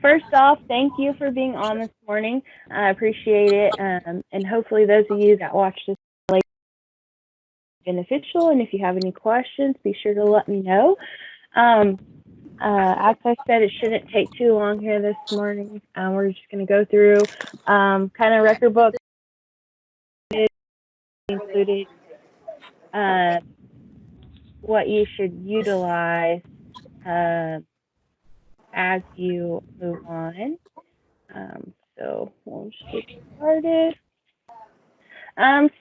First off, thank you for being on this morning. I appreciate it. And hopefully those of you that watch this later beneficial. And if you have any questions, be sure to let me know. Um, as I said, it shouldn't take too long here this morning. We're just going to go through kind of record book included, uh, what you should utilize as you move on. So we'll just get started.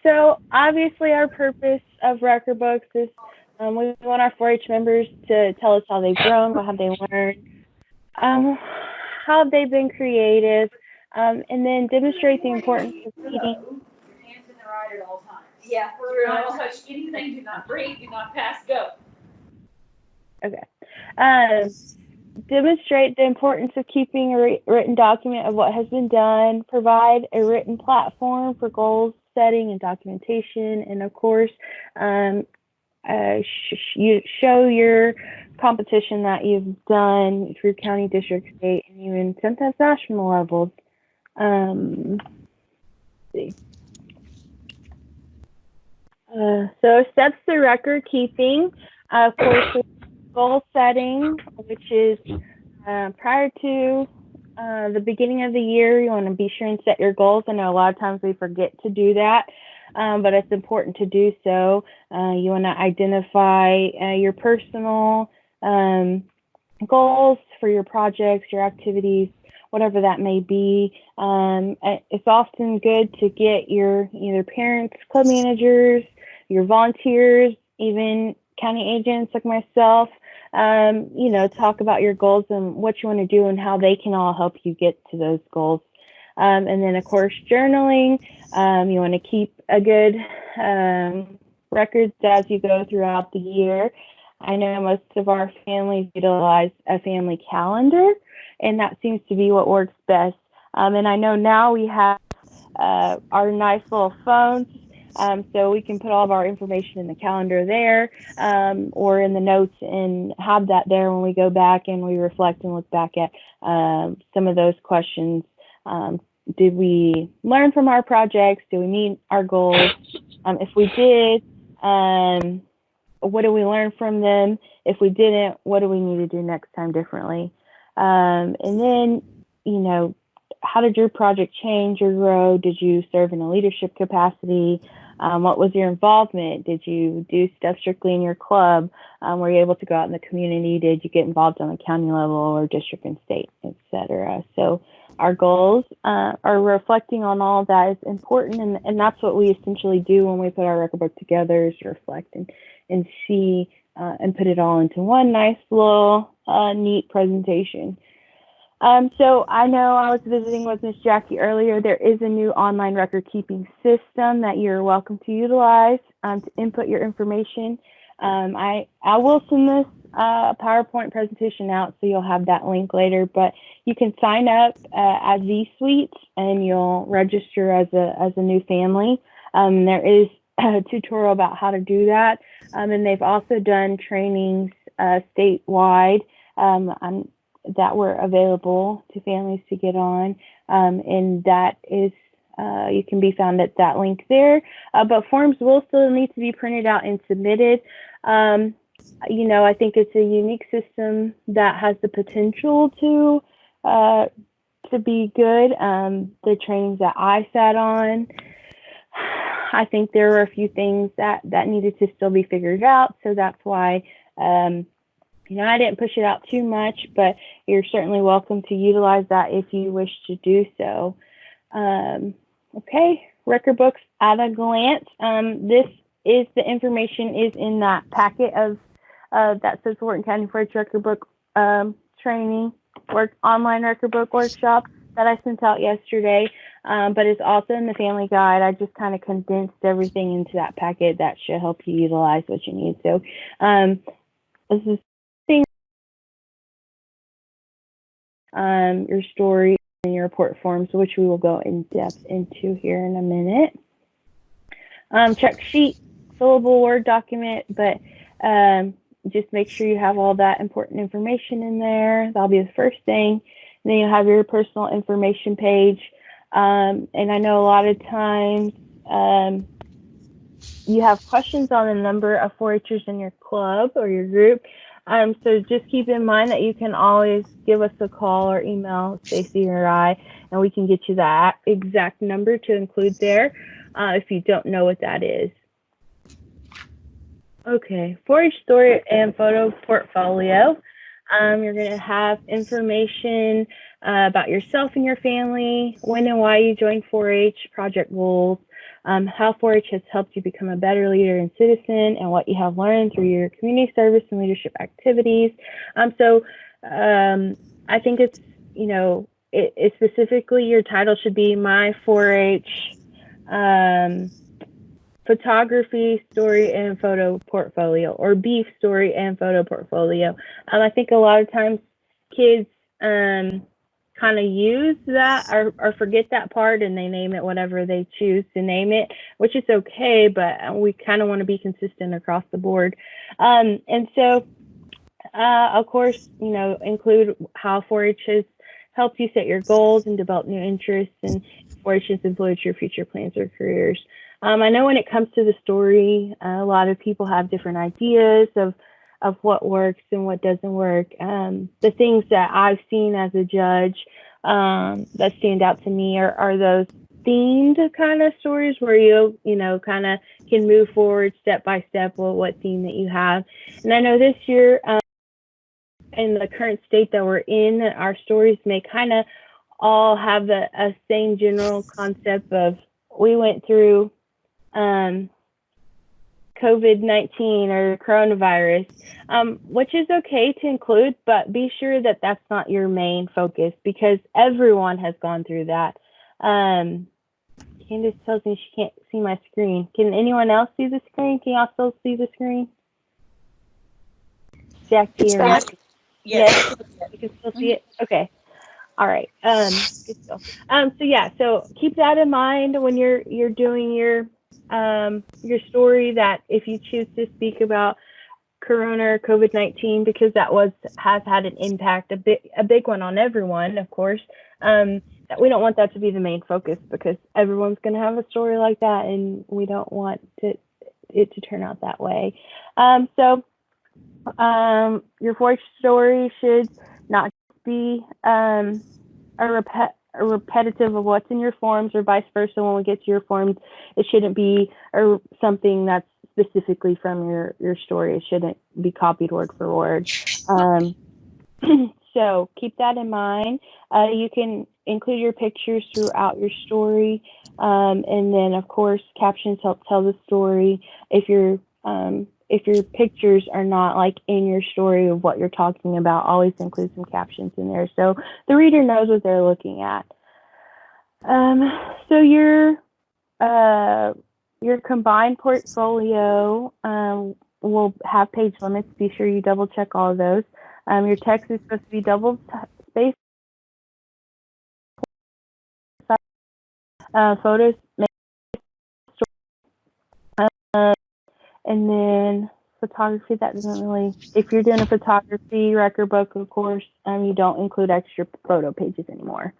So obviously our purpose of record books is we want our 4-H members to tell us how they've grown, what have they learned, how they've been creative, and then demonstrate the importance of reading. Your hands in the right at all times. Yeah. Do not touch anything, do not breathe, do not pass, go. Okay. Demonstrate the importance of keeping a written document of what has been done, provide a written platform for goals setting and documentation, and of course, you show your competition that you've done through county, district, state, and even sometimes national levels. Let's see. So steps to record keeping, of course, goal setting, which is prior to the beginning of the year, you want to be sure and set your goals. I know a lot of times we forget to do that, but it's important to do so. You want to identify your personal goals for your projects, your activities, whatever that may be. It's often good to get your either parents, club managers, your volunteers, even county agents like myself, talk about your goals and what you want to do and how they can all help you get to those goals. And then, of course, journaling. You want to keep a good records as you go throughout the year. I know most of our families utilize a family calendar, and that seems to be what works best. And I know now we have our nice little phones, so we can put all of our information in the calendar there, or in the notes, and have that there when we go back and we reflect and look back at some of those questions. Did we learn from our projects? Did we meet our goals? If we did, what did we learn from them? If we didn't, what do we need to do next time differently? And then, how did your project change or grow? Did you serve in a leadership capacity? What was your involvement? Did you do stuff strictly in your club? Were you able to go out in the community? Did you get involved on the county level or district and state, etc.? So our goals are reflecting on all of that is important, and that's what we essentially do when we put our record book together, is reflect and see and put it all into one nice little neat presentation. So I know I was visiting with Miss Jackie earlier. There is a new online record keeping system that you're welcome to utilize to input your information. I will send this PowerPoint presentation out, so you'll have that link later, but you can sign up as Z-Suites and you'll register as a new family. There is a tutorial about how to do that, and they've also done trainings statewide that were available to families to get on, and that is you can be found at that link there, but forms will still need to be printed out and submitted. I think it's a unique system that has the potential to be good. The trainings that I sat on, I think there were a few things that needed to still be figured out, so that's why I didn't push it out too much, but you're certainly welcome to utilize that if you wish to do so. Okay, record books at a glance. The information is in that packet of that says Wharton County 4-H record book training or online record book workshop that I sent out yesterday, but it's also in the family guide. I just kind of condensed everything into that packet that should help you utilize what you need. So this is your story and your report forms, which we will go in depth into here in a minute. Check sheet, fillable Word document, but just make sure you have all that important information in there. That'll be the first thing. then you have your personal information page. And I know a lot of times you have questions on the number of 4-Hers in your club or your group. So just keep in mind that you can always give us a call or email Stacy or I, and we can get you that exact number to include there if you don't know what that is. Okay, 4-H story and photo portfolio. You're going to have information about yourself and your family, when and why you joined 4-H, project goals, how 4-H has helped you become a better leader and citizen, and what you have learned through your community service and leadership activities. So I think it's, you know, it specifically, your title should be My 4-H Photography, Story, and Photo Portfolio, or Beef Story and Photo Portfolio. I think a lot of times kids kind of use that or forget that part, and they name it whatever they choose to name it, which is okay, but we kind of want to be consistent across the board. And so, of course, you know, include how 4-H has helped you set your goals and develop new interests, and 4-H has influenced your future plans or careers. I know when it comes to the story, a lot of people have different ideas of what works and what doesn't work. The things that I've seen as a judge that stand out to me are those themed kind of stories where you know, kind of can move forward step by step with what theme that you have. And I know this year, in the current state that we're in, our stories may kind of all have a same general concept of, we went through COVID-19 or coronavirus, which is okay to include, but be sure that that's not your main focus, because everyone has gone through that. Candace tells me she can't see my screen. Can anyone else see the screen? Can y'all still see the screen? Jackie or back. Yes, you can still see it. Okay. All right. Good deal. So yeah, so keep that in mind when you're doing your story, that if you choose to speak about Corona or COVID-19, because that has had an impact, a big one on everyone, of course, that we don't want that to be the main focus, because everyone's going to have a story like that, and we don't want it to turn out that way. So your 4-H story should not be a repetitive of what's in your forms, or vice versa. When we get to your forms, it shouldn't be something that's specifically from your story. It shouldn't be copied word for word. So keep that in mind. You can include your pictures throughout your story, and then of course captions help tell the story. If your pictures are not like in your story of what you're talking about, always include some captions in there so the reader knows what they're looking at. So your combined portfolio will have page limits. Be sure you double check all of those. Your text is supposed to be double spaced. Photos, and then photography, that doesn't really, if you're doing a photography record book, of course, you don't include extra photo pages anymore.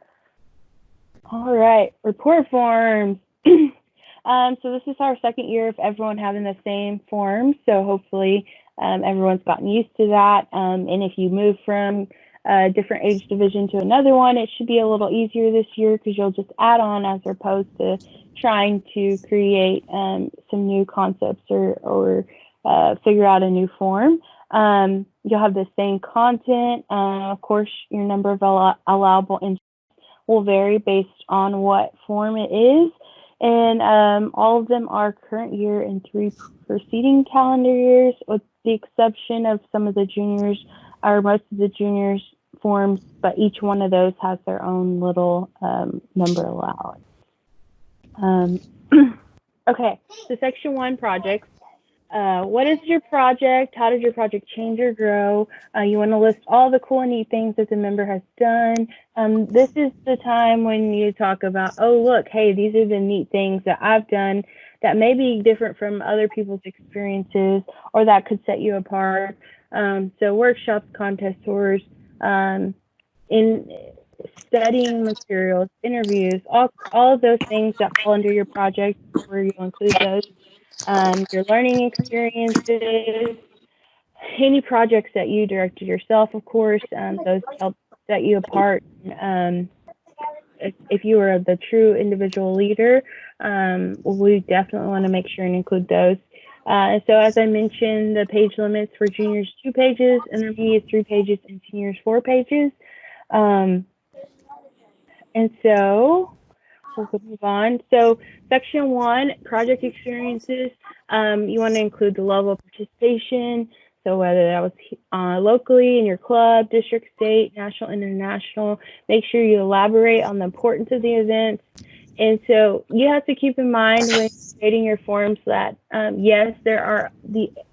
All right, report forms. So this is our second year of everyone having the same forms, so hopefully everyone's gotten used to that. And if you move from a different age division to another one, it should be a little easier this year, because you'll just add on as opposed to trying to create some new concepts or figure out a new form. You'll have the same content. Of course, your number of allowable interests will vary based on what form it is. And all of them are current year and 3 preceding calendar years, with the exception of some of the juniors, or most of the juniors' forms, but each one of those has their own little number allowance. Okay, so section 1, projects. What is your project? How did your project change or grow? You want to list all the cool and neat things that the member has done. This is the time when you talk about, oh, look, hey, these are the neat things that I've done that may be different from other people's experiences, or that could set you apart. So workshops, contest tours, in studying materials, interviews, all of those things that fall under your project, where you'll include those. Your learning experiences, any projects that you directed yourself, of course, those help set you apart. If you are the true individual leader, we definitely want to make sure and include those. So as I mentioned, the page limits for juniors 2 pages, intermediate 3 pages, and seniors 4 pages. And so we'll move on. So section 1, project experiences. You want to include the level of participation. So whether that was locally in your club, district, state, national, international, make sure you elaborate on the importance of the events. And so you have to keep in mind when creating your forms that, yes, there are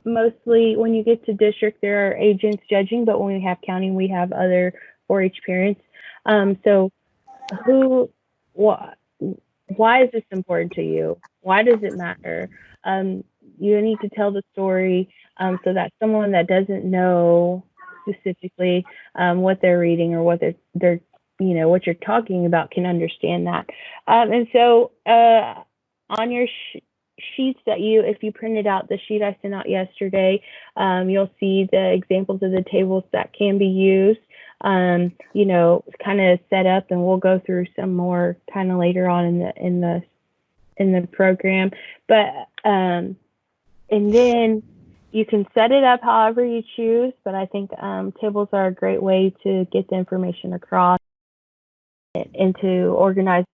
mostly when you get to district, there are agents judging, but when we have county, we have other 4-H parents. So why is this important to you? Why does it matter? You need to tell the story so that someone that doesn't know specifically what they're reading or what they're what you're talking about can understand that. And so on your sheets that if you printed out the sheet I sent out yesterday, you'll see the examples of the tables that can be used, kind of set up, and we'll go through some more kind of later on in the program. But and then you can set it up however you choose, but I think tables are a great way to get the information across and to organize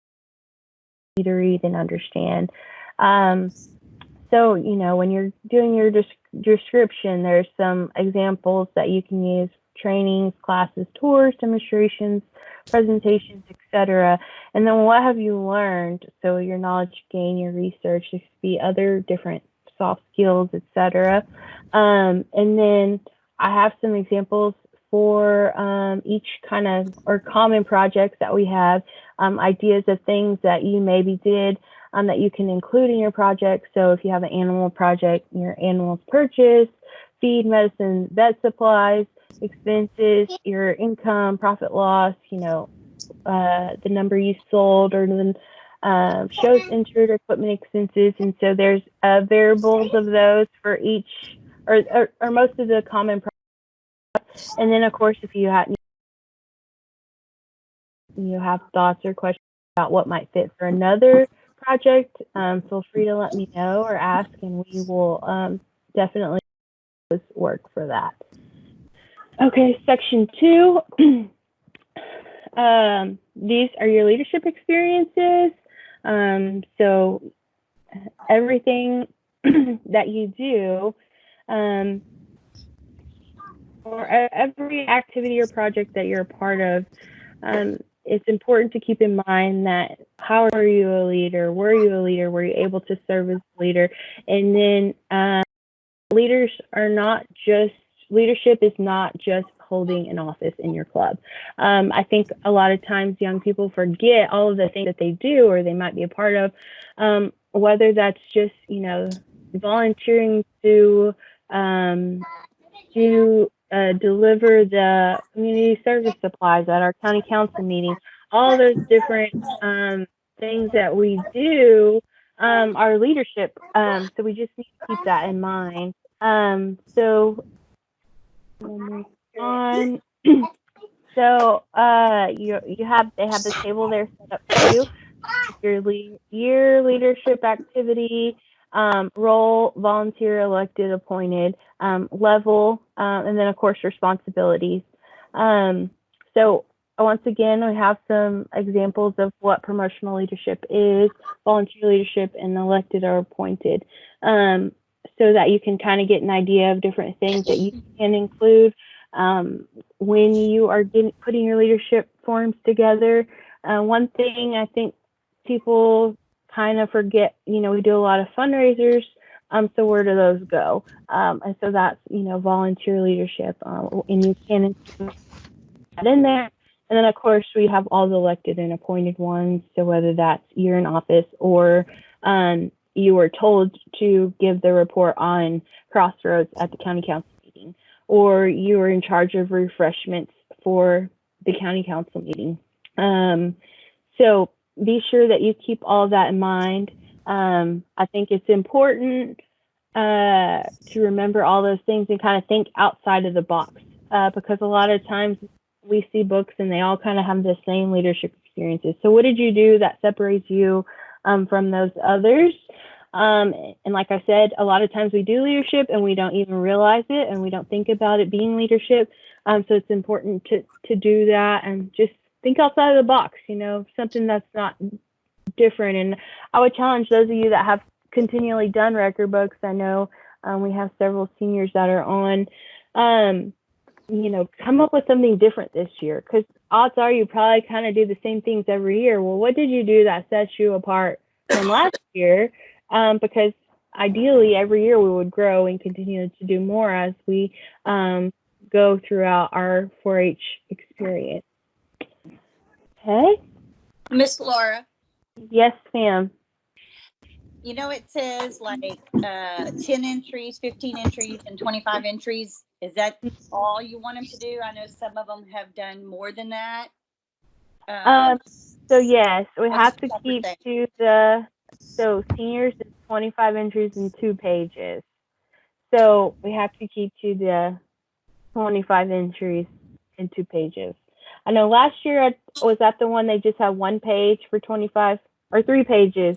to read and understand. So, when you're doing your description, there's some examples that you can use: trainings, classes, tours, demonstrations, presentations, etc. And then what have you learned? So your knowledge gain, your research, there could be other different soft skills, etc. And then I have some examples for each kind of or common projects that we have, ideas of things that you maybe did that you can include in your project. So if you have an animal project, your animals purchase, feed, medicine, vet supplies, expenses, your income, profit loss, the number you sold, or the shows entered, equipment expenses. And so there's variables of those for each or most of the common projects. And then, of course, if you have thoughts or questions about what might fit for another project, feel free to let me know or ask, and we will definitely work for that. Okay, section 2. These are your leadership experiences. So everything that you do, or every activity or project that you're a part of, it's important to keep in mind that how are you a leader? Were you a leader? Were you able to serve as a leader? And then leadership is not just holding an office in your club. I think a lot of times young people forget all of the things that they do or they might be a part of, whether that's just, volunteering to deliver the community service supplies at our county council meeting. All those different things that we do are leadership. So we just need to keep that in mind. So we'll move on. So they have the table there set up for you. Your leadership activity, role, volunteer, elected, appointed, level, and then of course responsibilities. So once again, we have some examples of what promotional leadership is, volunteer leadership, and elected or appointed, so that you can kind of get an idea of different things that you can include when you are putting your leadership forms together. One thing I think people kind of forget, we do a lot of fundraisers, so where do those go? And so that's, volunteer leadership, and you can include that in there. And then, of course, we have all the elected and appointed ones, so whether that's you're in office or you were told to give the report on Crossroads at the county council meeting, or you were in charge of refreshments for the county council meeting. So be sure that you keep all that in mind. I think it's important to remember all those things and kind of think outside of the box, because a lot of times we see books and they all kind of have the same leadership experiences. So what did you do that separates you from those others? And like I said, a lot of times we do leadership and we don't even realize it and we don't think about it being leadership. So it's important to do that and just think outside of the box, something that's not different. And I would challenge those of you that have continually done record books. I know we have several seniors that are on, come up with something different this year, because odds are you probably kind of do the same things every year. Well, what did you do that sets you apart from last year? Because ideally every year we would grow and continue to do more as we go throughout our 4-H experience. Okay. Miss Laura. Yes, ma'am. It says like 10 entries, 15 entries, and 25 entries. Is that all you want them to do? I know some of them have done more than that. So yes, we have to keep to so seniors is 25 entries and 2 pages. So we have to keep to the 25 entries and 2 pages. I know last year was that the one they just had 1 page for 25 or 3 pages.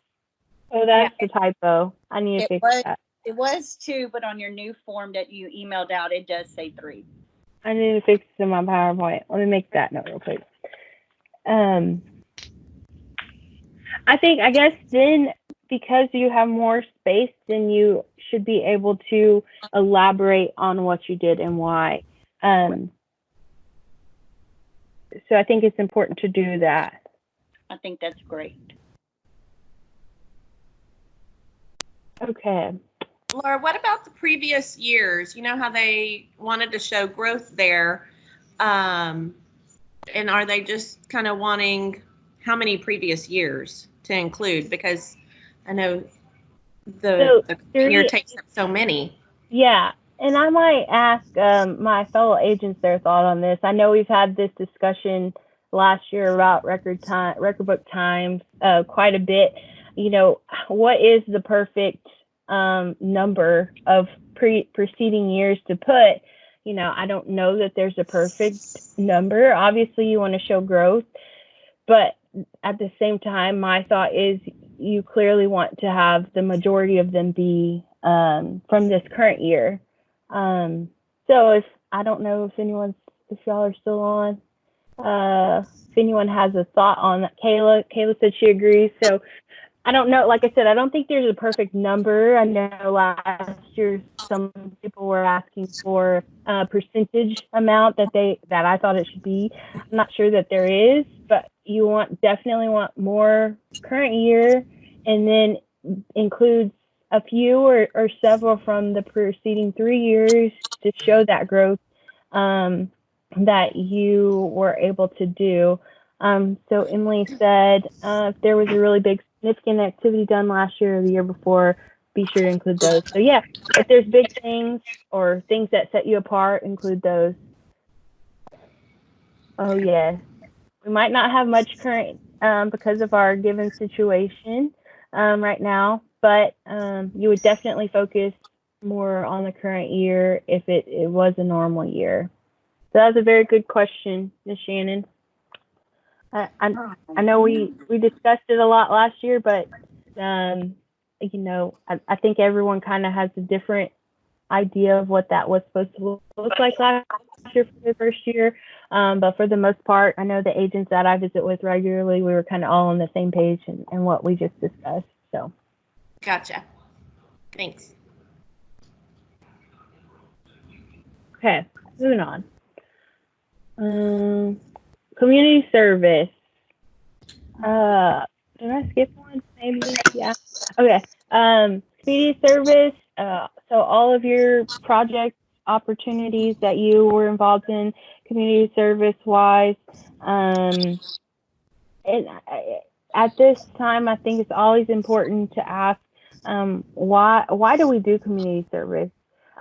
Oh, that's the typo. I need to fix that. It was 2, but on your new form that you emailed out, it does say 3. I need to fix it in my PowerPoint. Let me make that note real quick. I guess then, because you have more space, then you should be able to elaborate on what you did and why. So I think it's important to do that. I think that's great. Okay. Laura, what about the previous years? You know how they wanted to show growth there? And are they just kind of wanting how many previous years to include? Because I know the year takes up so many. Yeah. And I might ask my fellow agents their thought on this. I know we've had this discussion last year about record book times quite a bit. What is the perfect number of preceding years to put? I don't know that there's a perfect number. Obviously, you want to show growth, but at the same time, my thought is you clearly want to have the majority of them be from this current year. So if I don't know if y'all are still on, if anyone has a thought on that. Kayla said she agrees. So I don't know. Like I said, I don't think there's a perfect number. I know last year some people were asking for a percentage amount that I thought it should be. I'm not sure that there is, but you definitely want more current year, and then includes a few or several from the preceding 3 years to show that growth that you were able to do. So Emily said if there was a really big significant activity done last year or the year before, be sure to include those. So yeah, if there's big things or things that set you apart, include those. Oh yeah, we might not have much current because of our given situation right now, but you would definitely focus more on the current year if it was a normal year. So that was a very good question, Ms. Shannon. I know we discussed it a lot last year, but I think everyone kind of has a different idea of what that was supposed to look like last year for the first year. But for the most part, I know the agents that I visit with regularly, we were kind of all on the same page and what we just discussed. So. Gotcha. Thanks. Okay, moving on. Community service. Did I skip one? Maybe. Yeah. Okay. Community service. So all of your project opportunities that you were involved in, community service wise, and at this time, I think it's always important to ask, why do we do community service?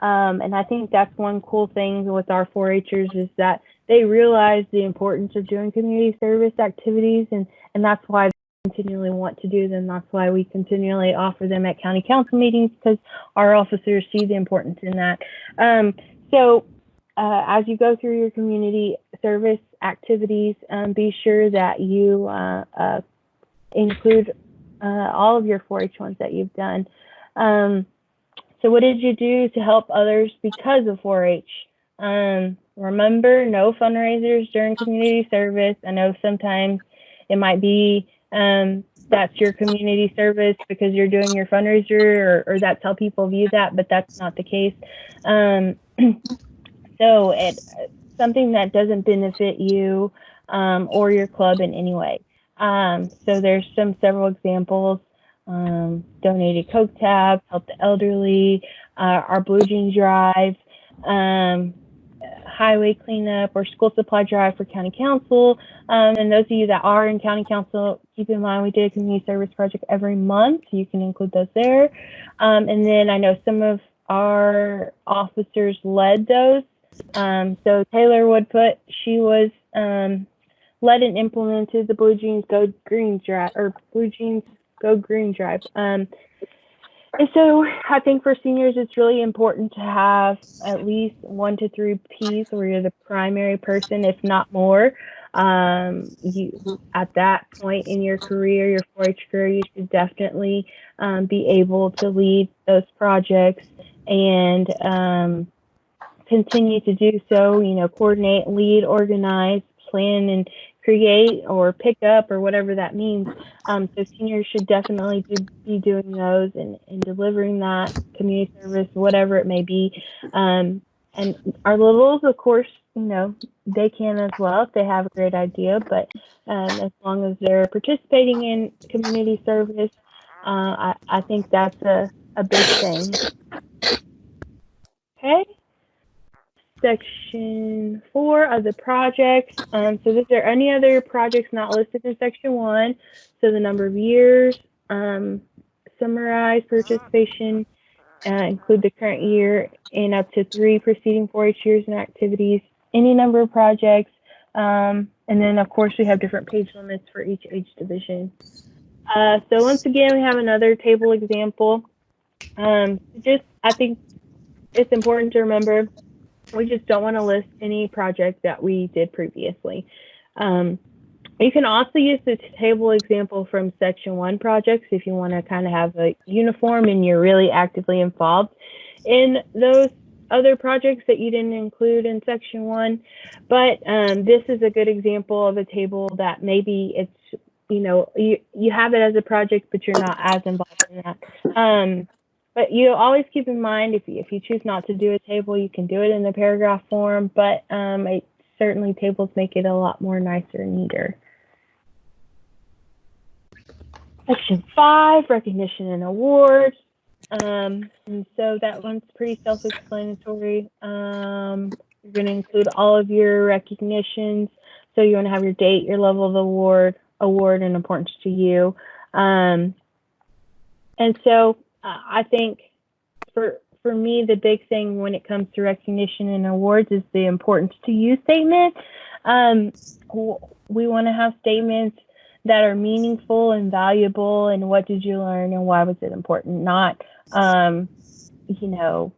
And I think that's one cool thing with our 4-Hers is that they realize the importance of doing community service activities, and that's why they continually want to do them. That's why we continually offer them at county council meetings, because our officers see the importance in that. So as you go through your community service activities, be sure that you include all of your 4-H ones that you've done. So what did you do to help others because of 4-H? Remember, no fundraisers during community service. I know sometimes it might be that's your community service because you're doing your fundraiser, or that's how people view that, but that's not the case. So it's something that doesn't benefit you or your club in any way. So there's several examples. Donated Coke tabs, help the elderly, our Blue Jeans drive, highway cleanup, or school supply drive for county council. And those of you that are in county council, keep in mind we did a community service project every month. You can include those there. And then I know some of our officers led those. So Taylor Woodput, she was led and implemented the Blue Jeans Go Green drive, or Blue Jeans Go Green drive. And so I think for seniors, it's really important to have at least 1 to 3 Ps where you're the primary person, if not more. You at that point in your career, your 4-H career, you should definitely be able to lead those projects and continue to do so. You know, coordinate, lead, organize, plan, and create, or pick up, or whatever that means. So seniors should definitely be doing those and delivering that community service, whatever it may be. And our littles, of course, you know, they can as well if they have a great idea, but as long as they're participating in community service, I think that's a big thing. Okay. Section 4 of the projects. So is there any other projects not listed in section 1? So the number of years, summarize participation, include the current year and up to 3 preceding 4-H years and activities, any number of projects, and then of course we have different page limits for each age division. So once again, we have another table example. I think it's important to remember, we just don't want to list any project that we did previously. You can also use the table example from section 1 projects if you want to kind of have a uniform and you're really actively involved in those other projects that you didn't include in section 1. But this is a good example of a table that maybe it's, you know, you have it as a project, but you're not as involved in that. But you always keep in mind, if you choose not to do a table, you can do it in the paragraph form, but certainly tables make it a lot more nicer and neater. Section 5, recognition and awards. And so that one's pretty self-explanatory. You're going to include all of your recognitions. So you want to have your date, your level of award, and importance to you. And so I think for me, the big thing when it comes to recognition and awards is the importance to you statement. We want to have statements that are meaningful and valuable, and what did you learn and why was it important? Not, you know,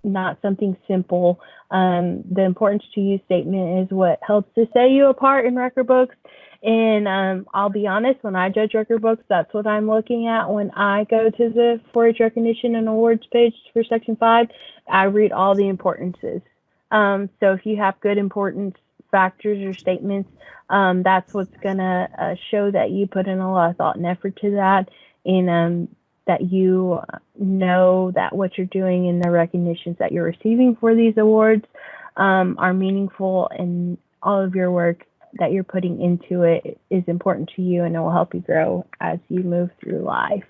not something simple. The importance to you statement is what helps to set you apart in record books. And I'll be honest, when I judge record books, that's what I'm looking at when I go to the 4-H recognition and awards page for section 5. I read all the importances. So if you have good importance factors or statements, that's what's going to show that you put in a lot of thought and effort to that, and that you know that what you're doing and the recognitions that you're receiving for these awards are meaningful, and all of your work that you're putting into it is important to you, and it will help you grow as you move through life.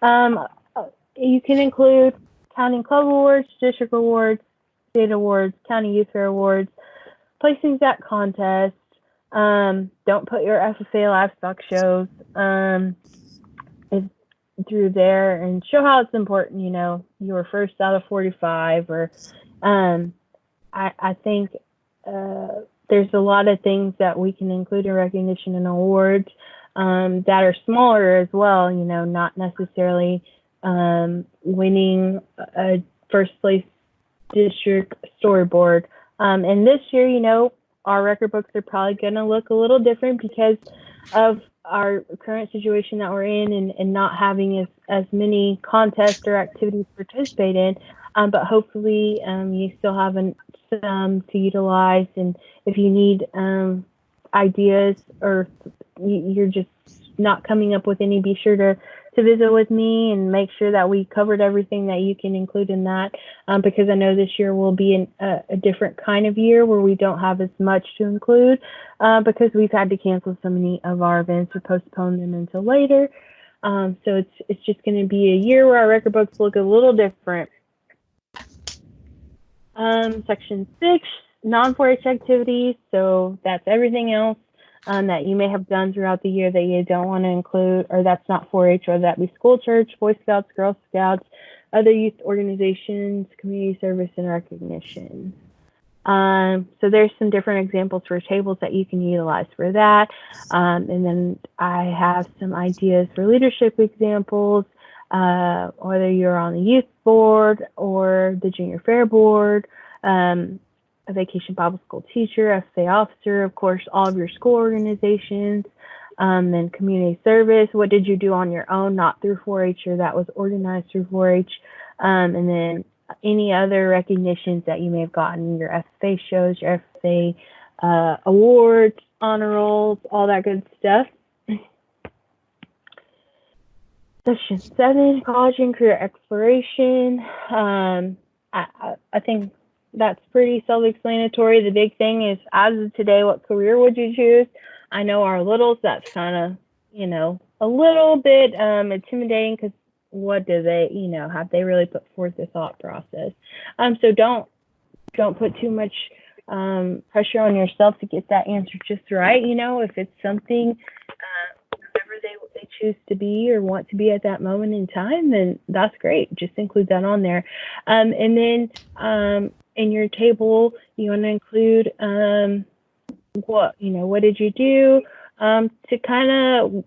You can include county club awards, district awards, state awards, county youth fair awards, placings at contests. Don't put your FFA livestock shows through there, and show how it's important. You know, you were first out of 45, or I think there's a lot of things that we can include in recognition and awards that are smaller as well, you know, not necessarily winning a first place district storyboard. And this year, you know, our record books are probably going to look a little different because of our current situation that we're in and not having as many contests or activities to participate in. But hopefully you still have some to utilize. And if you need ideas or you're just not coming up with any, be sure to visit with me and make sure that we covered everything that you can include in that, because I know this year will be a different kind of year where we don't have as much to include because we've had to cancel so many of our events or postpone them until later. So it's just going to be a year where our record books look a little different. Section 6, non-4-H activities. So that's everything else that you may have done throughout the year that you don't want to include, or that's not 4-H, whether that be school church, Boy Scouts, Girl Scouts, other youth organizations, community service, and recognition. So there's some different examples for tables that you can utilize for that. And then I have some ideas for leadership examples, whether you're on the youth board or the junior fair board, a vacation Bible school teacher, FFA officer, of course, all of your school organizations, then community service. What did you do on your own, not through 4-H or that was organized through 4-H? And then any other recognitions that you may have gotten, your FFA shows, your FFA awards, honor rolls, all that good stuff. Section 7, college and career exploration. I think that's pretty self-explanatory. The big thing is, as of today, what career would you choose? I know our littles, that's kind of, you know, a little bit intimidating because what do they, you know, have they really put forth the thought process? So don't put too much pressure on yourself to get that answer just right. You know, if it's something whatever they choose to be or want to be at that moment in time, then that's great. Just include that on there. And then in your table, you want to include what did you do to kind of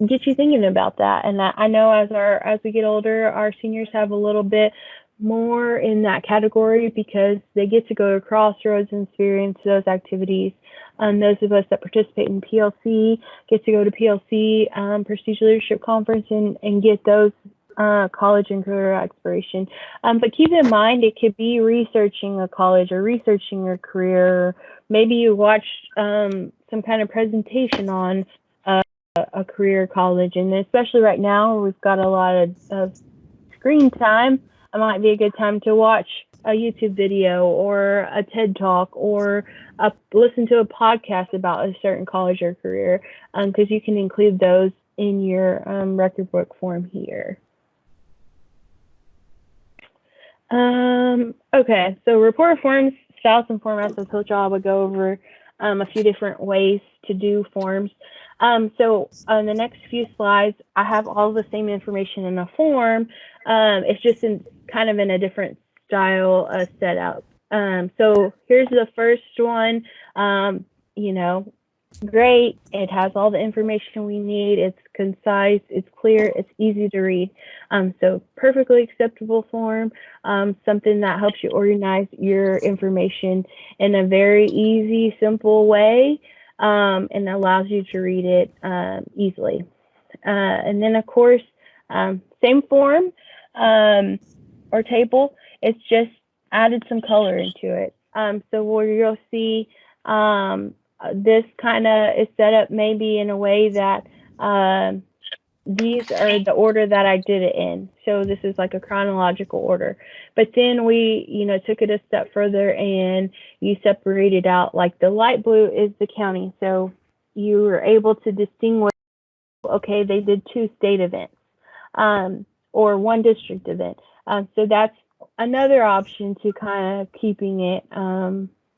get you thinking about that. And I know as we get older, our seniors have a little bit more in that category because they get to go to Crossroads and experience those activities. Those of us that participate in PLC get to go to PLC Prestige Leadership Conference and get those college and career exploration. But keep in mind, it could be researching a college or researching a career. Or maybe you watch some kind of presentation on a career college. And especially right now, we've got a lot of screen time. It might be a good time to watch a YouTube video or a TED Talk or listen to a podcast about a certain college or career, because you can include those in your record book form here. Okay, so report forms, styles and formats. I told y'all I would go over a few different ways to do forms. So on the next few slides, I have all the same information in a form. It's just kind of in a different style setup. So here's the first one. Great. It has all the information we need. It's concise, it's clear, it's easy to read. So perfectly acceptable form, something that helps you organize your information in a very easy, simple way, and allows you to read it easily. And then of course, same form or table, it's just added some color into it. So where you'll see this kind of is set up maybe in a way that these are the order that I did it in. So this is like a chronological order. But then we, took it a step further and you separated out, like the light blue is the county. So you were able to distinguish, okay, they did 2 state events or 1 district event. So that's another option to kind of keeping it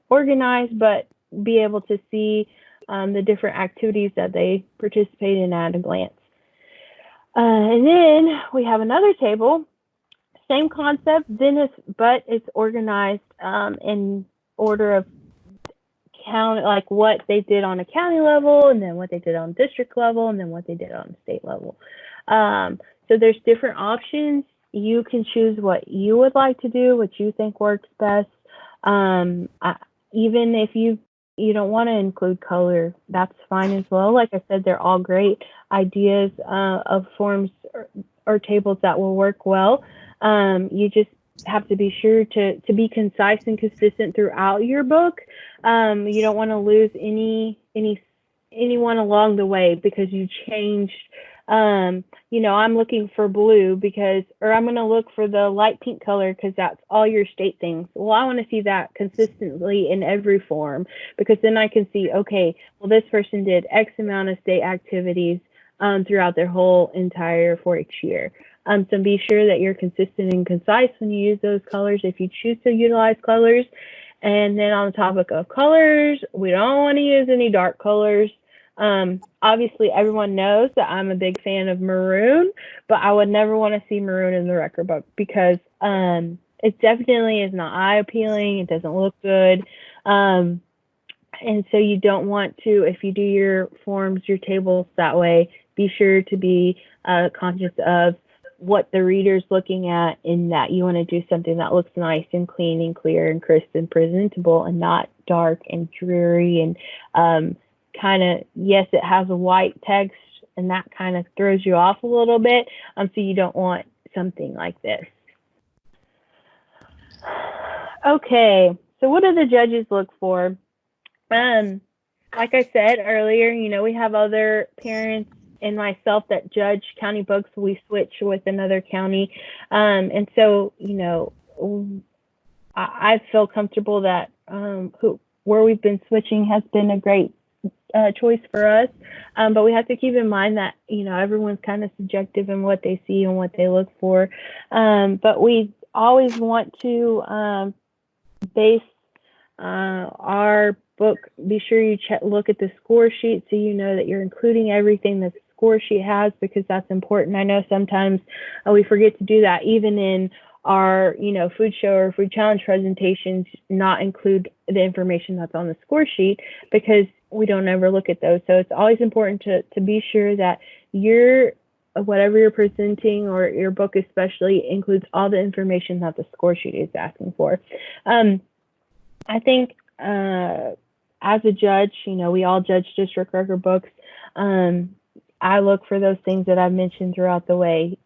organized, but be able to see the different activities that they participate in at a glance. And then we have another table, same concept, but it's organized in order of county, like what they did on a county level, and then what they did on district level, and then what they did on state level. So there's different options. You can choose what you would like to do, what you think works best. Even if you don't want to include color, that's fine as well. Like I said, they're all great ideas of forms or tables that will work well. You just have to be sure to be concise and consistent throughout your book. You don't want to lose anyone along the way because you changed. I'm looking for blue or I'm going to look for the light pink color because that's all your state things. Well, I want to see that consistently in every form, because then I can see, okay, well, this person did X amount of state activities throughout their whole entire 4-H year. So be sure that you're consistent and concise when you use those colors, if you choose to utilize colors. And then on the topic of colors, we don't want to use any dark colors. Obviously, everyone knows that I'm a big fan of maroon, but I would never want to see maroon in the record book because it definitely is not eye appealing. It doesn't look good. And so you don't want to, if you do your forms, your tables that way, be sure to be conscious of what the reader's looking at, in that you want to do something that looks nice and clean and clear and crisp and presentable, and not dark and dreary and kind of, yes, it has a white text and that kind of throws you off a little bit. So you don't want something like this. Okay, so what do the judges look for? Like I said earlier, we have other parents and myself that judge county books. We switch with another county. And so, I feel comfortable that where we've been switching has been a great choice for us. But we have to keep in mind that, everyone's kind of subjective in what they see and what they look for. But we always want to base our book, be sure you look at the score sheet so you know that you're including everything that the score sheet has, because that's important. I know sometimes we forget to do that, even in our food show or food challenge presentations, not include the information that's on the score sheet because we don't ever look at those. So it's always important to be sure that whatever you're presenting, or your book especially, includes all the information that the score sheet is asking for. I think as a judge, we all judge district record books. I look for those things that I've mentioned throughout the way,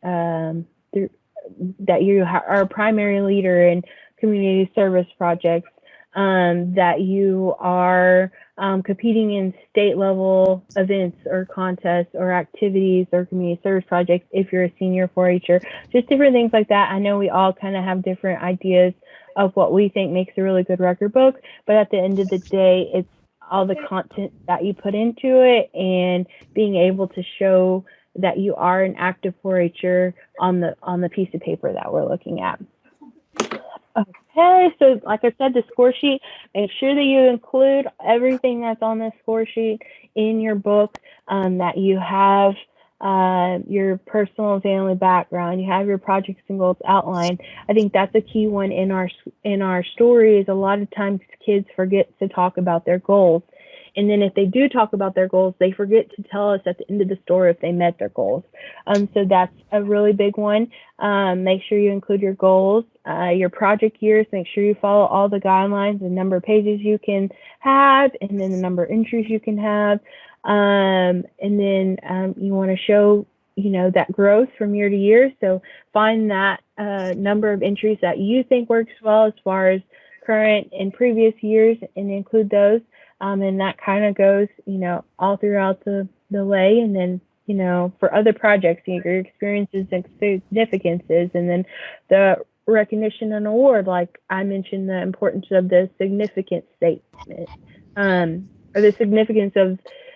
that you are a primary leader in community service projects, that you are competing in state level events or contests or activities or community service projects if you're a senior 4-H'er, just different things like that. I know we all kind of have different ideas of what we think makes a really good record book, but at the end of the day, it's all the content that you put into it and being able to show that you are an active 4-H'er on the piece of paper that we're looking at. Okay, so like I said, the score sheet, make sure that you include everything that's on the score sheet in your book, that you have your personal and family background, you have your projects and goals outlined. I think that's a key one in our stories. A lot of times kids forget to talk about their goals. And then if they do talk about their goals, they forget to tell us at the end of the story if they met their goals. So that's a really big one. Make sure you include your goals, your project years. Make sure you follow all the guidelines, the number of pages you can have, and then the number of entries you can have. And then you want to show, that growth from year to year. So find that number of entries that you think works well as far as current and previous years, and include those. And that kind of goes, all throughout the way. And then, for other projects, your experiences and significances, and then the recognition and award, like I mentioned, the importance of the significance statement, or the significance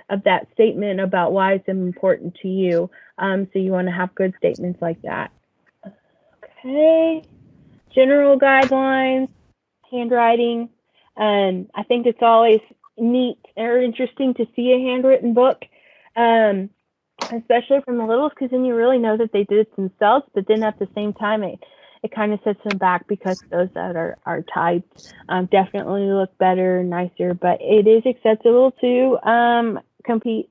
of that statement about why it's important to you. So you want to have good statements like that. Okay. General guidelines, handwriting. I think it's always neat or interesting to see a handwritten book, especially from the littles, because then you really know that they did it themselves. But then at the same time, it it kind of sets them back because those that are typed definitely look better, nicer. But it is acceptable to complete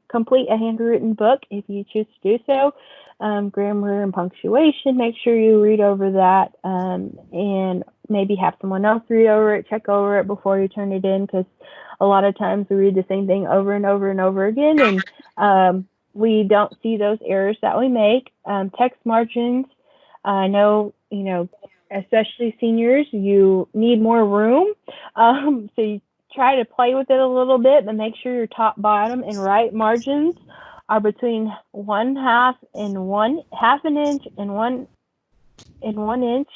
a handwritten book if you choose to do so. Grammar and punctuation, make sure you read over that and maybe have someone else read over it, check over it before you turn it in, because a lot of times we read the same thing over and over and over again, and we don't see those errors that we make. Text margins, I know, especially seniors, you need more room, so you try to play with it a little bit, but make sure your top, bottom, and right margins are between 1/2 and 1/2 an inch and 1 inch.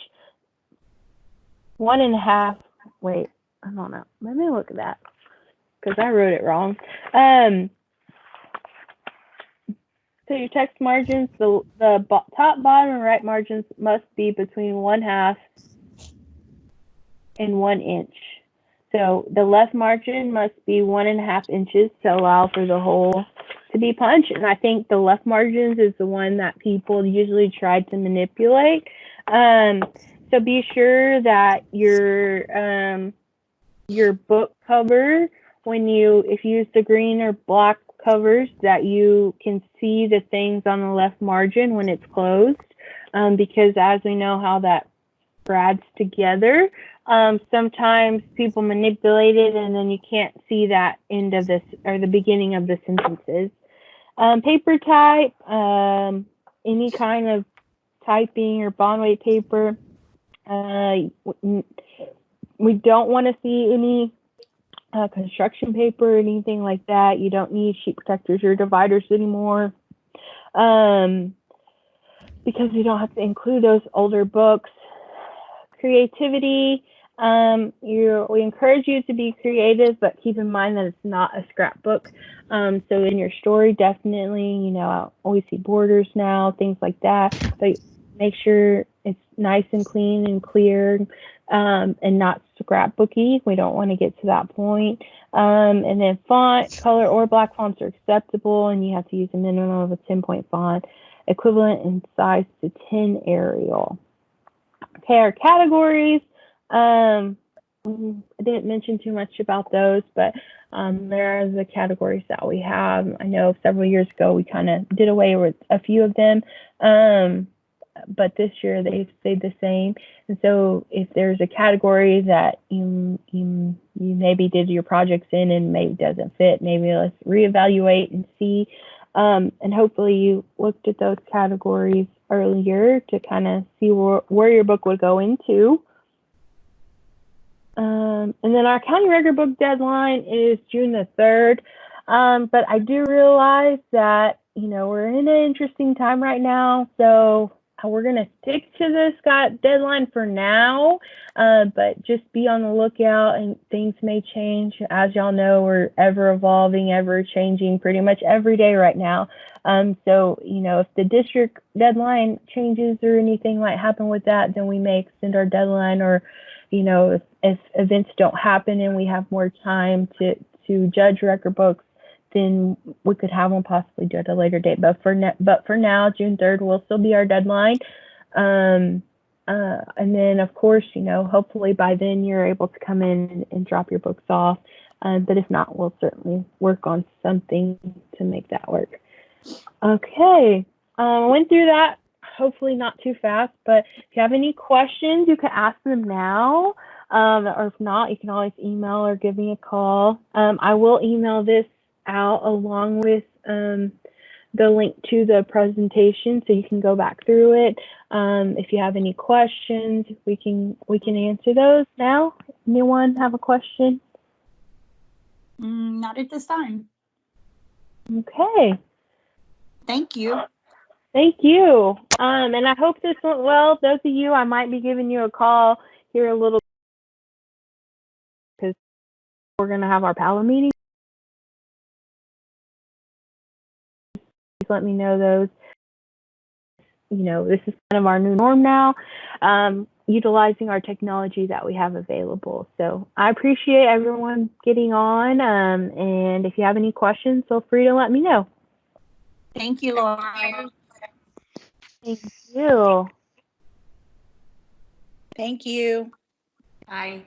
1.5. Wait, I don't know. Let me look at that because I wrote it wrong. So your text margins, the top, bottom, and right margins must be between 1/2 and 1 inch. So the left margin must be 1.5 inches to allow for the hole to be punched. And I think the left margins is the one that people usually try to manipulate. So be sure that your book cover, if you use the green or black covers, that you can see the things on the left margin when it's closed, because as we know how that brads together, sometimes people manipulate it and then you can't see that end of this or the beginning of the sentences. Paper type, any kind of typing or bond weight paper. We don't want to see any construction paper or anything like that. You don't need sheet protectors or dividers anymore, because we don't have to include those older books. Creativity, we encourage you to be creative, but keep in mind that it's not a scrapbook. So in your story, definitely, I always see borders now, things like that, but make sure it's nice and clean and clear, and not scrapbooky. We don't want to get to that point. And then font, color, or black fonts are acceptable, and you have to use a minimum of a 10-point font, equivalent in size to 10 Arial. Okay, our categories. I didn't mention too much about those, but there are the categories that we have. I know several years ago we kind of did away with a few of them, but this year they've stayed the same. And so if there's a category that you maybe did your projects in and maybe doesn't fit, maybe let's reevaluate and see. And hopefully you looked at those categories earlier to kind of see where your book would go into. And then our county record book deadline is June the 3rd. But I do realize that, we're in an interesting time right now. So we're going to stick to this deadline for now, but just be on the lookout, and things may change. As y'all know, we're ever evolving, ever changing pretty much every day right now. So, if the district deadline changes or anything might happen with that, then we may extend our deadline, or, if events don't happen and we have more time to judge record books, then we could have one possibly do at a later date. But for now, June 3rd will still be our deadline. And then, of course, hopefully by then you're able to come in and drop your books off. But if not, we'll certainly work on something to make that work. Okay, went through that, hopefully not too fast, but if you have any questions, you can ask them now. Or if not, you can always email or give me a call. I will email this out along with the link to the presentation, so you can go back through it. If you have any questions, we can answer those now. Anyone have a question? Not at this time. Okay. Thank you. Thank you. And I hope this went well. Those of you, I might be giving you a call here a little, because we're going to have our PALA meeting. Please let me know those. This is kind of our new norm now, utilizing our technology that we have available. So I appreciate everyone getting on. And if you have any questions, feel free to let me know. Thank you, Laura. Thank you. Thank you. Bye.